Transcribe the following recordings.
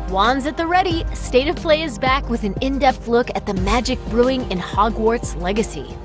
Wands at the ready, State of Play is back with an in-depth look at the magic brewing in Hogwarts Legacy.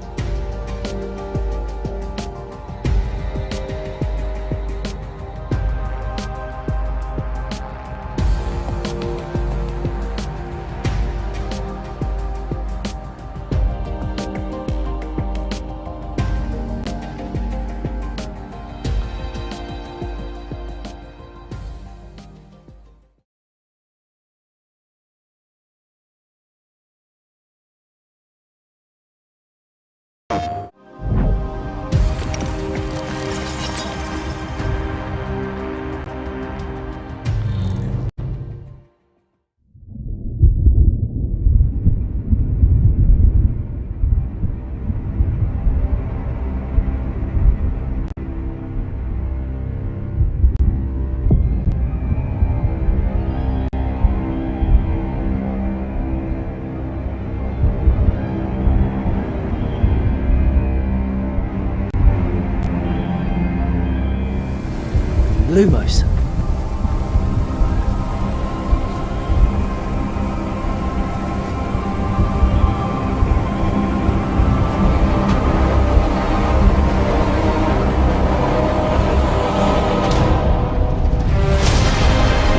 Lumos.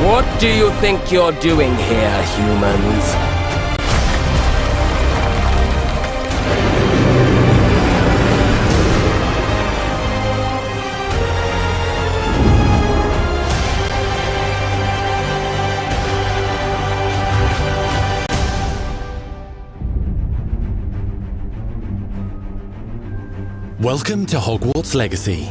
What do you think you're doing here, humans? Welcome to Hogwarts Legacy.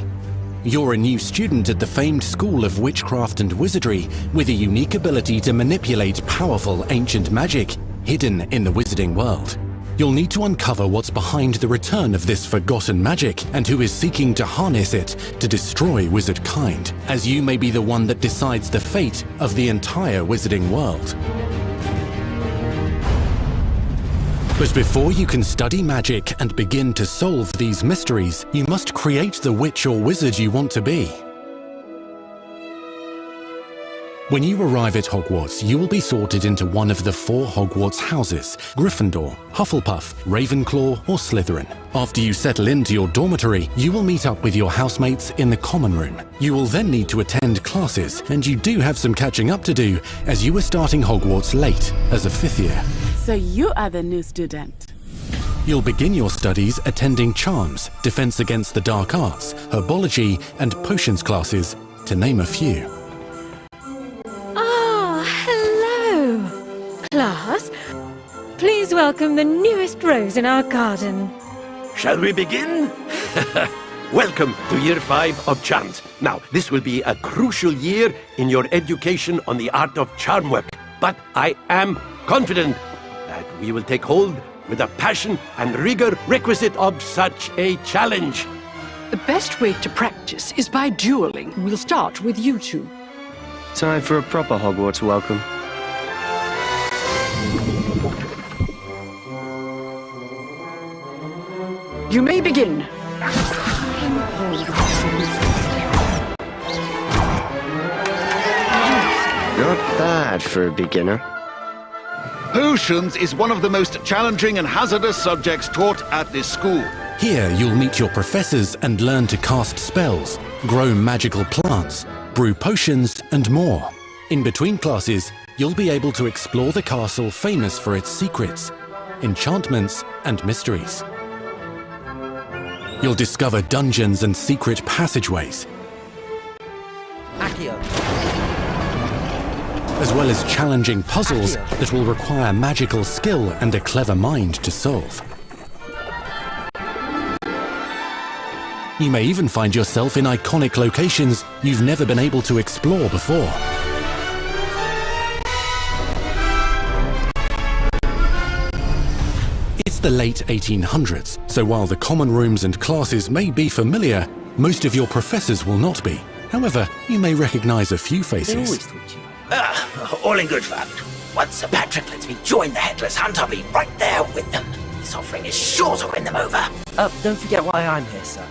You're a new student at the famed School of Witchcraft and Wizardry with a unique ability to manipulate powerful ancient magic hidden in the wizarding world. You'll need to uncover what's behind the return of this forgotten magic and who is seeking to harness it to destroy wizard kind, as you may be the one that decides the fate of the entire wizarding world. But before you can study magic and begin to solve these mysteries, you must create the witch or wizard you want to be. When you arrive at Hogwarts, you will be sorted into one of the 4 Hogwarts houses: Gryffindor, Hufflepuff, Ravenclaw, or Slytherin. After you settle into your dormitory, you will meet up with your housemates in the common room. You will then need to attend classes, and you do have some catching up to do, as you were starting Hogwarts late as a 5th year. So you are the new student. You'll begin your studies attending Charms, Defense Against the Dark Arts, Herbology, and Potions classes, to name a few. Hello, class. Please welcome the newest rose in our garden. Shall we begin? Welcome to Year 5 of Charms. Now, this will be a crucial year in your education on the art of charm work, but I am confident that we will take hold with the passion and rigor requisite of such a challenge. The best way to practice is by dueling. We'll start with you two. Time for a proper Hogwarts welcome. You may begin. Not bad for a beginner. Potions is one of the most challenging and hazardous subjects taught at this school. Here you'll meet your professors and learn to cast spells, grow magical plants, brew potions, and more. In between classes, you'll be able to explore the castle famous for its secrets, enchantments, and mysteries. You'll discover dungeons and secret passageways, as well as challenging puzzles that will require magical skill and a clever mind to solve. You may even find yourself in iconic locations you've never been able to explore before. It's the late 1800s, so while the common rooms and classes may be familiar, most of your professors will not be. However, you may recognize a few faces. All in good fun. Once Sir Patrick lets me join the Headless Hunt, I'll be right there with them. This offering is sure to win them over. Don't forget why I'm here, sir.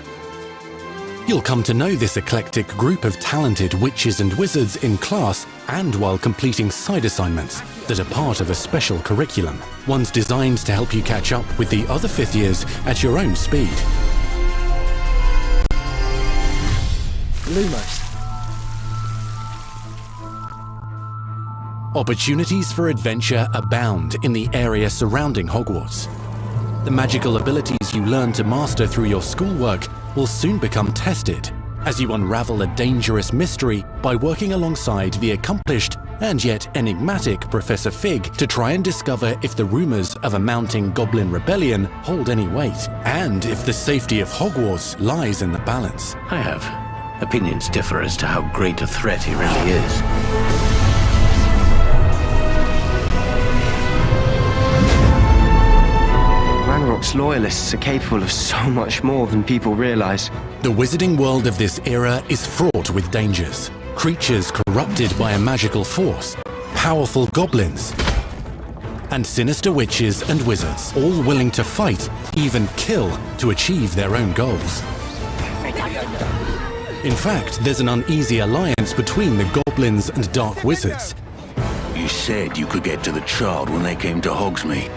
You'll come to know this eclectic group of talented witches and wizards in class and while completing side assignments that are part of a special curriculum, ones designed to help you catch up with the other 5th years at your own speed. Lumos. Opportunities for adventure abound in the area surrounding Hogwarts. The magical abilities you learn to master through your schoolwork will soon become tested as you unravel a dangerous mystery by working alongside the accomplished and yet enigmatic Professor Fig to try and discover if the rumors of a mounting goblin rebellion hold any weight, and if the safety of Hogwarts lies in the balance. I have. Opinions differ as to how great a threat he really is. Ranrock's loyalists are capable of so much more than people realize. The wizarding world of this era is fraught with dangers. Creatures corrupted by a magical force, powerful goblins, and sinister witches and wizards, all willing to fight, even kill, to achieve their own goals. In fact, there's an uneasy alliance between the goblins and dark wizards. You said you could get to the child when they came to Hogsmeade.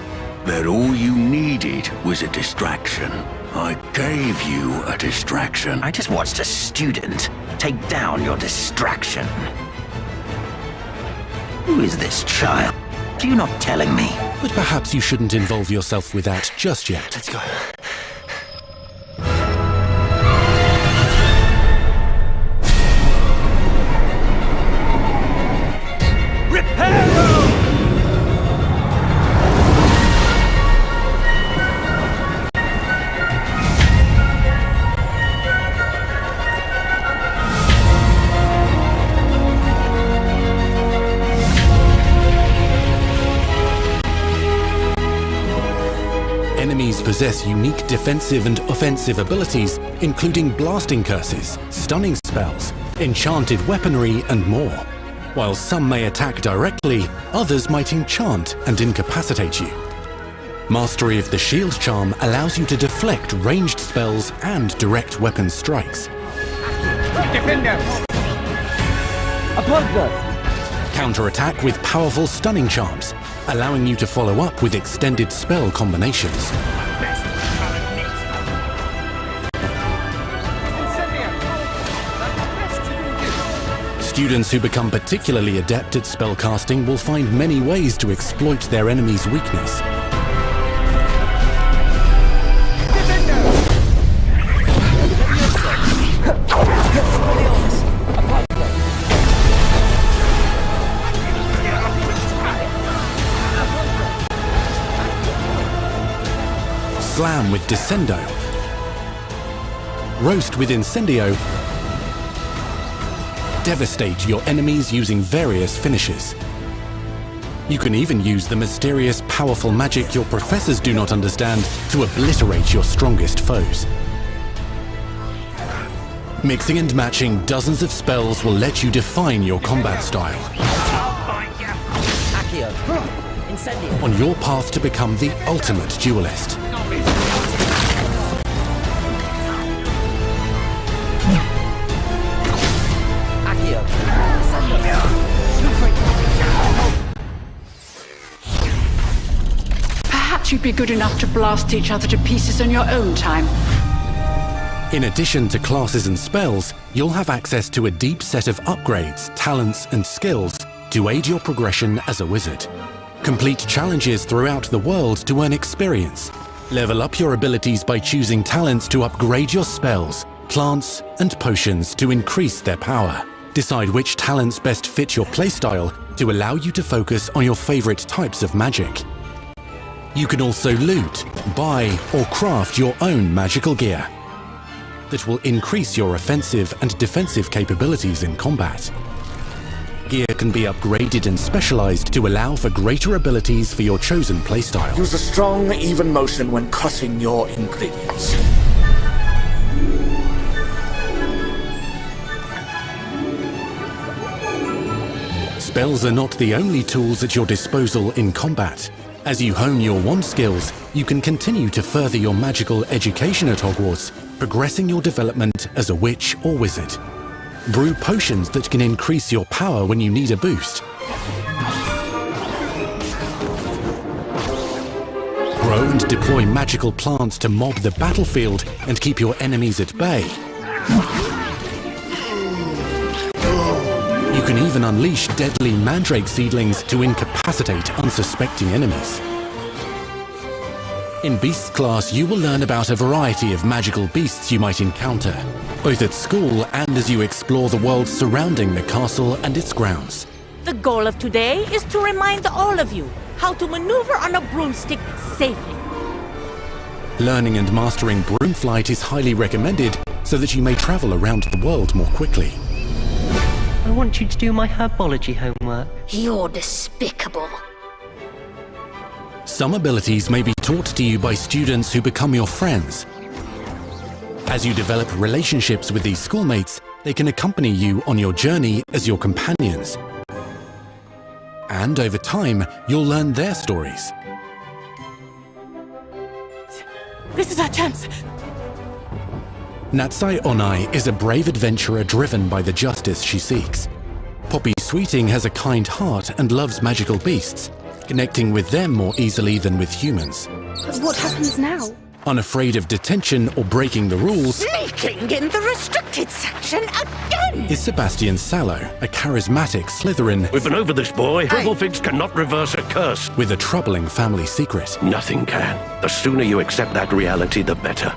That all you needed was a distraction. I gave you a distraction. I just watched a student take down your distraction. Who is this child? Are you not telling me? But perhaps you shouldn't involve yourself with that just yet. Let's go. Enemies possess unique defensive and offensive abilities, including blasting curses, stunning spells, enchanted weaponry, and more. While some may attack directly, others might enchant and incapacitate you. Mastery of the shield charm allows you to deflect ranged spells and direct weapon strikes. Defender! Counterattack with powerful stunning charms, allowing you to follow up with extended spell combinations. Students who become particularly adept at spellcasting will find many ways to exploit their enemy's weakness. Slam with Descendo. Roast with Incendio. Devastate your enemies using various finishes. You can even use the mysterious, powerful magic your professors do not understand to obliterate your strongest foes. Mixing and matching dozens of spells will let you define your combat style. On your path to become the ultimate duelist. Perhaps you'd be good enough to blast each other to pieces on your own time. In addition to classes and spells, you'll have access to a deep set of upgrades, talents, and skills to aid your progression as a wizard. Complete challenges throughout the world to earn experience. Level up your abilities by choosing talents to upgrade your spells, plants, and potions to increase their power. Decide which talents best fit your playstyle to allow you to focus on your favorite types of magic. You can also loot, buy, or craft your own magical gear that will increase your offensive and defensive capabilities in combat. Gear can be upgraded and specialized to allow for greater abilities for your chosen playstyle. Use a strong, even motion when cutting your ingredients. Spells are not the only tools at your disposal in combat. As you hone your wand skills, you can continue to further your magical education at Hogwarts, progressing your development as a witch or wizard. Brew potions that can increase your power when you need a boost. Grow and deploy magical plants to mob the battlefield and keep your enemies at bay. You can even unleash deadly mandrake seedlings to incapacitate unsuspecting enemies. In Beasts class, you will learn about a variety of magical beasts you might encounter, both at school and as you explore the world surrounding the castle and its grounds. The goal of today is to remind all of you how to maneuver on a broomstick safely. Learning and mastering broom flight is highly recommended so that you may travel around the world more quickly. I want you to do my herbology homework. You're despicable. Some abilities may be taught to you by students who become your friends. As you develop relationships with these schoolmates, they can accompany you on your journey as your companions. And over time, you'll learn their stories. This is our chance. Natsai Onai is a brave adventurer driven by the justice she seeks. Poppy Sweeting has a kind heart and loves magical beasts, connecting with them more easily than with humans. What happens now? Unafraid of detention or breaking the rules, Sneaking in the restricted section again! is Sebastian Sallow, a charismatic Slytherin. We've been over this, boy. Figs cannot reverse a curse. With a troubling family secret. Nothing can. The sooner you accept that reality, the better.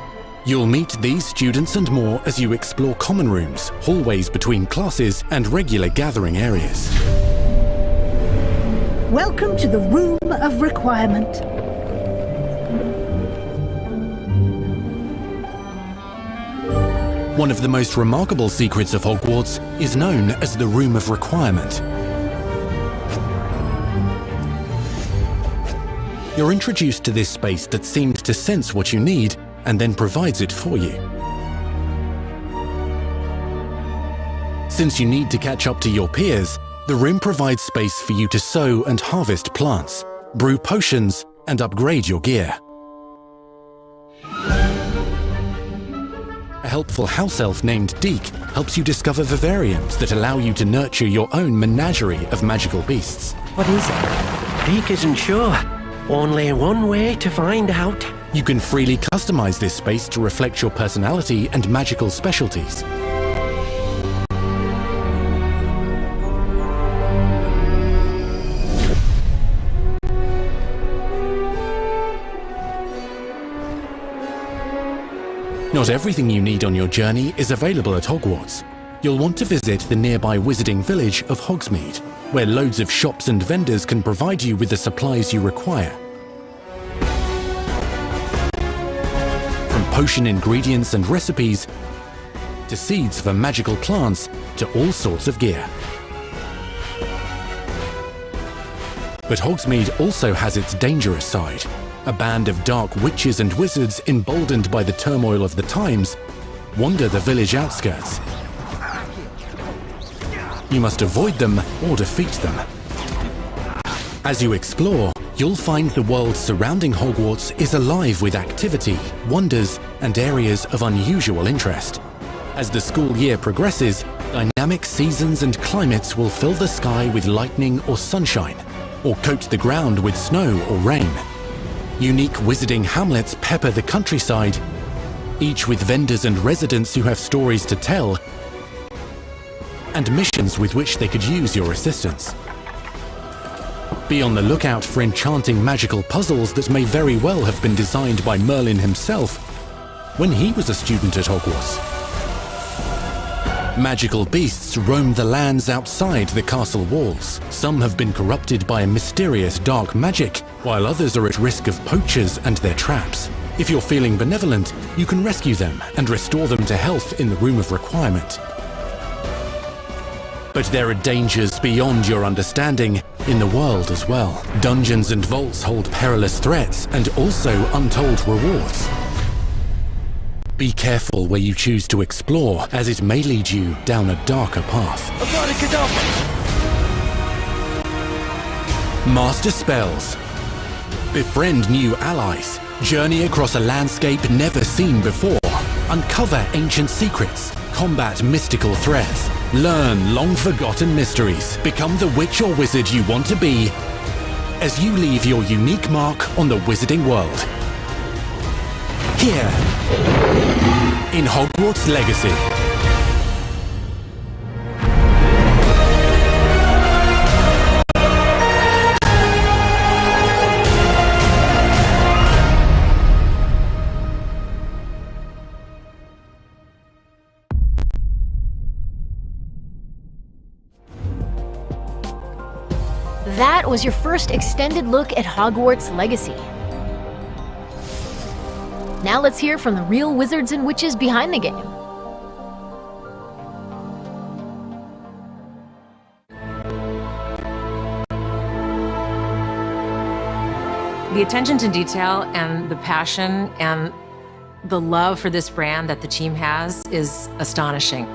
You'll meet these students and more as you explore common rooms, hallways between classes, and regular gathering areas. Welcome to the Room of Requirement. One of the most remarkable secrets of Hogwarts is known as the Room of Requirement. You're introduced to this space that seems to sense what you need and then provides it for you. Since you need to catch up to your peers, the room provides space for you to sow and harvest plants, brew potions, and upgrade your gear. A helpful house elf named Deke helps you discover vivariums that allow you to nurture your own menagerie of magical beasts. What is it? Deke isn't sure. Only one way to find out. You can freely customize this space to reflect your personality and magical specialties. Not everything you need on your journey is available at Hogwarts. You'll want to visit the nearby wizarding village of Hogsmeade, where loads of shops and vendors can provide you with the supplies you require. From potion ingredients and recipes, to seeds for magical plants, to all sorts of gear. But Hogsmeade also has its dangerous side. A band of dark witches and wizards, emboldened by the turmoil of the times, wander the village outskirts. You must avoid them or defeat them. As you explore, you'll find the world surrounding Hogwarts is alive with activity, wonders, and areas of unusual interest. As the school year progresses, dynamic seasons and climates will fill the sky with lightning or sunshine, or coat the ground with snow or rain. Unique wizarding hamlets pepper the countryside, each with vendors and residents who have stories to tell, and missions with which they could use your assistance. Be on the lookout for enchanting magical puzzles that may very well have been designed by Merlin himself when he was a student at Hogwarts. Magical beasts roam the lands outside the castle walls. Some have been corrupted by a mysterious dark magic, while others are at risk of poachers and their traps. If you're feeling benevolent, you can rescue them and restore them to health in the Room of Requirement. But there are dangers beyond your understanding in the world as well. Dungeons and vaults hold perilous threats and also untold rewards. Be careful where you choose to explore, as it may lead you down a darker path. Master spells. Befriend new allies. Journey across a landscape never seen before. Uncover ancient secrets. Combat mystical threats. Learn long-forgotten mysteries. Become the witch or wizard you want to be as you leave your unique mark on the wizarding world. Here, in Hogwarts Legacy. That was your first extended look at Hogwarts Legacy. Now let's hear from the real wizards and witches behind the game. The attention to detail and the passion and the love for this brand that the team has is astonishing.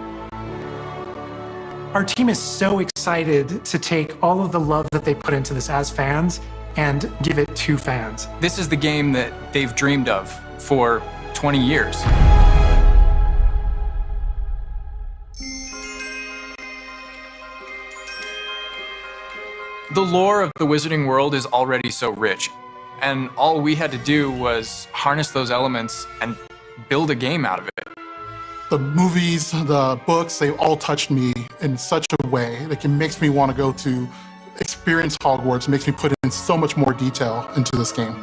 Our team is so excited to take all of the love that they put into this as fans and give it to fans. This is the game that they've dreamed of for 20 years. The lore of the Wizarding World is already so rich, and all we had to do was harness those elements and build a game out of it. The movies, the books, they all touched me in such a way. Like, it makes me want to go to experience Hogwarts. It makes me put in so much more detail into this game.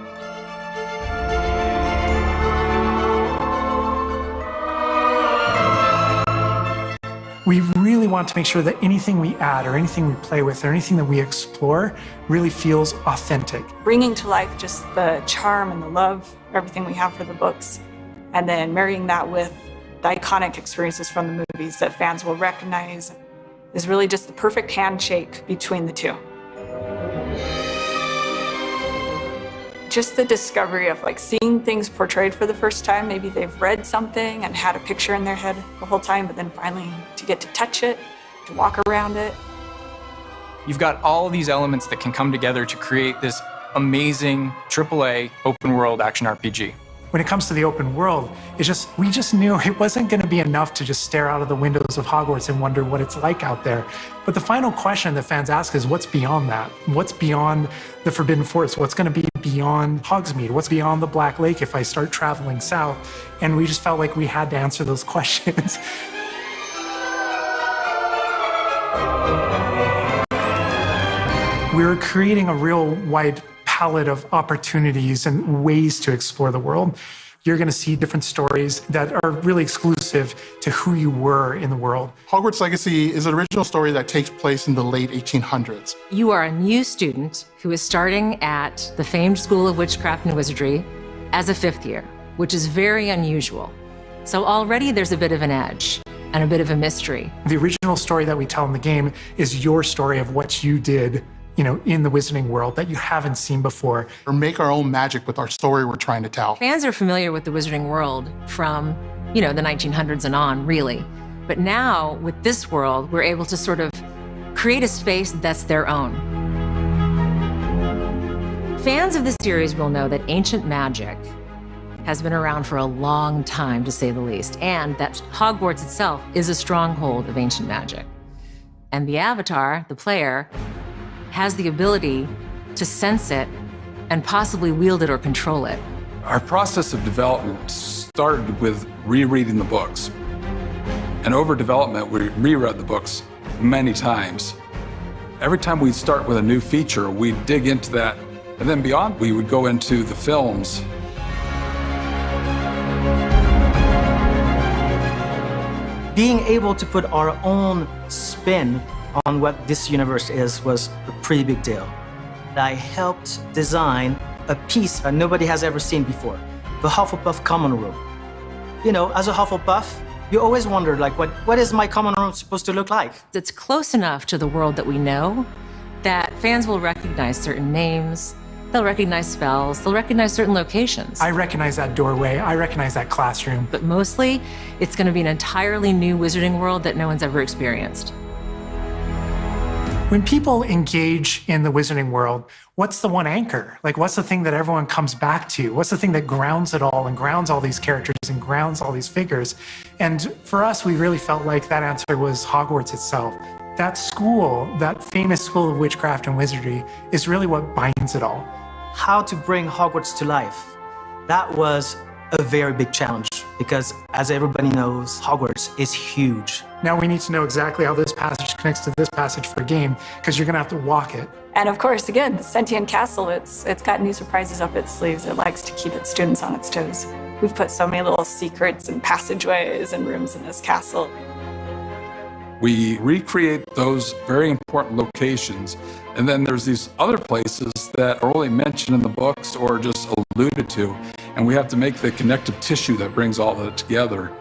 We really want to make sure that anything we add or anything we play with or anything that we explore really feels authentic. Bringing to life just the charm and the love, everything we have for the books, and then marrying that with the iconic experiences from the movies that fans will recognize is really just the perfect handshake between the two. Just the discovery of like seeing things portrayed for the first time. Maybe they've read something and had a picture in their head the whole time, but then finally to get to touch it, to walk around it. You've got all of these elements that can come together to create this amazing AAA open world action RPG. When it comes to the open world, we just knew it wasn't going to be enough to just stare out of the windows of Hogwarts and wonder what it's like out there. But the final question that fans ask is, what's beyond that? What's beyond the Forbidden Forest? What's going to be beyond Hogsmeade? What's beyond the Black Lake if I start traveling south? And we just felt like we had to answer those questions. We were creating a real wide palette of opportunities and ways to explore the world. You're going to see different stories that are really exclusive to who you were in the world. Hogwarts Legacy is an original story that takes place in the late 1800s. You are a new student who is starting at the famed School of Witchcraft and Wizardry as a 5th year, which is very unusual. So already there's a bit of an edge and a bit of a mystery. The original story that we tell in the game is your story of what you did, in the Wizarding World that you haven't seen before. Or make our own magic with our story we're trying to tell. Fans are familiar with the Wizarding World from, the 1900s and on, really. But now, with this world, we're able to sort of create a space that's their own. Fans of the series will know that ancient magic has been around for a long time, to say the least, and that Hogwarts itself is a stronghold of ancient magic. And the Avatar, the player, has the ability to sense it and possibly wield it or control it. Our process of development started with rereading the books. And over development, we reread the books many times. Every time we'd start with a new feature, we'd dig into that, and then beyond, we would go into the films. Being able to put our own spin on what this universe is was a pretty big deal. I helped design a piece that nobody has ever seen before, the Hufflepuff common room. As a Hufflepuff, you always wondered, what is my common room supposed to look like? It's close enough to the world that we know that fans will recognize certain names, they'll recognize spells, they'll recognize certain locations. I recognize that doorway, I recognize that classroom. But mostly, it's going to be an entirely new Wizarding World that no one's ever experienced. When people engage in the wizarding world, what's the one anchor? Like, what's the thing that everyone comes back to? What's the thing that grounds it all and grounds all these characters and grounds all these figures? And for us, we really felt like that answer was Hogwarts itself. That school, that famous school of witchcraft and wizardry, is really what binds it all. How to bring Hogwarts to life? That was a very big challenge because, as everybody knows, Hogwarts is huge. Now we need to know exactly how this passage connects to this passage for a game, because you're going to have to walk it. And of course, again, the Sentient Castle, it's got new surprises up its sleeves. It likes to keep its students on its toes. We've put so many little secrets and passageways and rooms in this castle. We recreate those very important locations, and then there's these other places that are only mentioned in the books or just alluded to, and we have to make the connective tissue that brings all of it together.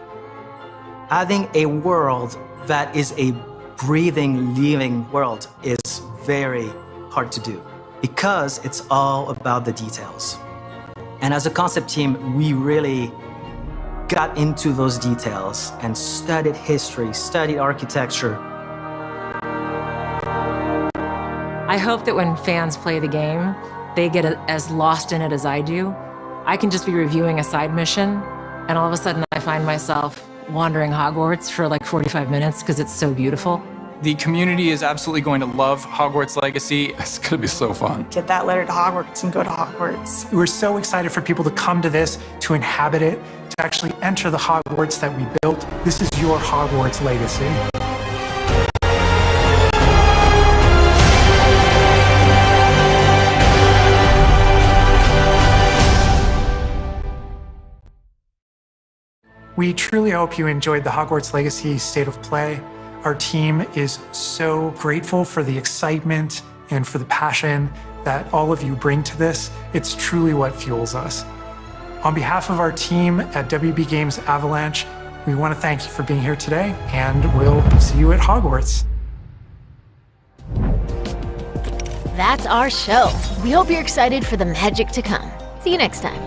Having a world that is a breathing, living world is very hard to do because it's all about the details. And as a concept team, we really got into those details and studied history, studied architecture. I hope that when fans play the game, they get as lost in it as I do. I can just be reviewing a side mission, and all of a sudden I find myself wandering Hogwarts for like 45 minutes because it's so beautiful. The community is absolutely going to love Hogwarts Legacy. It's going to be so fun. Get that letter to Hogwarts and go to Hogwarts. We're so excited for people to come to this, to inhabit it, to actually enter the Hogwarts that we built. This is your Hogwarts Legacy. We truly hope you enjoyed the Hogwarts Legacy State of Play. Our team is so grateful for the excitement and for the passion that all of you bring to this. It's truly what fuels us. On behalf of our team at WB Games Avalanche, we want to thank you for being here today, and we'll see you at Hogwarts. That's our show. We hope you're excited for the magic to come. See you next time.